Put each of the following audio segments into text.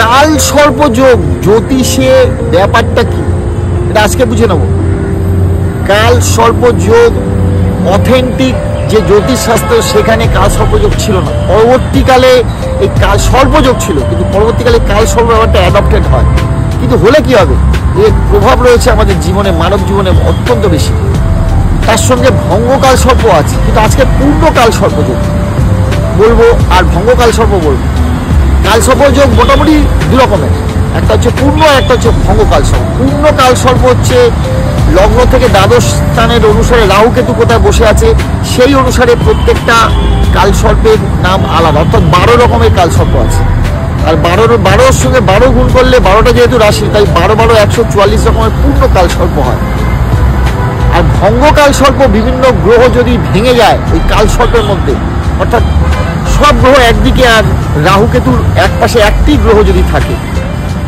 কাল সর্পযোগ জ্যোতিষে ব্যাপারটা কি এটা আজকে বুঝে নেব। কাল সর্পযোগ অথেন্টিক যে জ্যোতিষ শাস্ত্র সেখানে কাল সর্পযোগ ছিল না, পরবর্তীকালে এই কাল সর্পযোগ ছিল, কিন্তু পরবর্তীকালে কাল সর্প ব্যাপারটা অ্যাডপ্টেড হয়। কিন্তু হলে কি হবে, এর প্রভাব রয়েছে আমাদের জীবনে, মানব জীবনে অত্যন্ত বেশি। তার সঙ্গে ভঙ্গকাল সর্প আছে, কিন্তু আজকে পূর্ণকাল সর্পযোগ বলবো আর ভঙ্গকাল সর্প বলবো। কাল সর্পযোগ মোটামুটি দু রকমের, একটা হচ্ছে পূর্ণ, একটা হচ্ছে ভঙ্গকাল সর্প। পূর্ণকাল সর্প হচ্ছে লগ্ন থেকে দ্বাদশ স্থানের অনুসারে রাহু কেতু কোথায় বসে আছে সেই অনুসারে প্রত্যেকটা কাল সর্পের নাম আলাদা, অর্থাৎ 12 রকমের কাল সর্প আছে। আর 12-12 সঙ্গে 12 গুণ করলে 12টা যেহেতু রাশি, তাই 12-12 144 রকমের পূর্ণ কাল সর্প হয়। আর ভঙ্গকাল সর্প বিভিন্ন গ্রহ যদি ভেঙে যায় ওই কাল সর্পের মধ্যে, অর্থাৎ সব গ্রহ একদিকে আর রাহু কেতুর এক পাশে একটি গ্রহ যদি থাকে,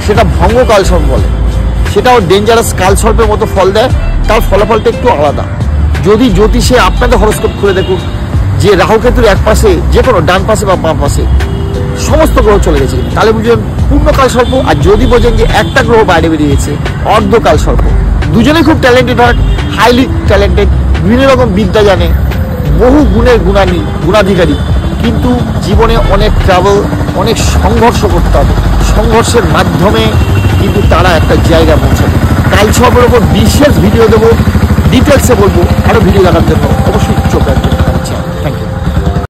সেটা ভঙ্গকাল সর্প বলে। সেটাও ডেঞ্জারাস কাল সর্পের মতো ফল দেয়, তার ফলাফলটা একটু আলাদা। যদি জ্যোতিষে আপনাদের হরস্কোপ খুলে দেখুন যে রাহু কেতুর এক পাশে যে কোনো ডান পাশে বা বাম পাশে সমস্ত গ্রহ চলে গেছে, তাহলে বুঝবেন পূর্ণকাল সর্প। আর যদি বোঝেন যে একটা গ্রহ বাইরে বেরিয়েছে, অর্ধকাল সর্প। দুজনেই খুব ট্যালেন্টেড হয়, হাইলি ট্যালেন্টেড, বিভিন্ন রকম বিদ্যা জানে, বহু গুণের গুণাধিকারী, কিন্তু জীবনে অনেক ট্রাভেল, অনেক সংঘর্ষ করতে হবে। সংঘর্ষের মাধ্যমে কিন্তু তারা একটা জায়গা পৌঁছাবে। কাল সর্পের ওপর বিশেষ ভিডিও দেবো, ডিটেলসে বলবো। আরও ভিডিও দেখার জন্য অবশ্যই চোখ রাখবেন।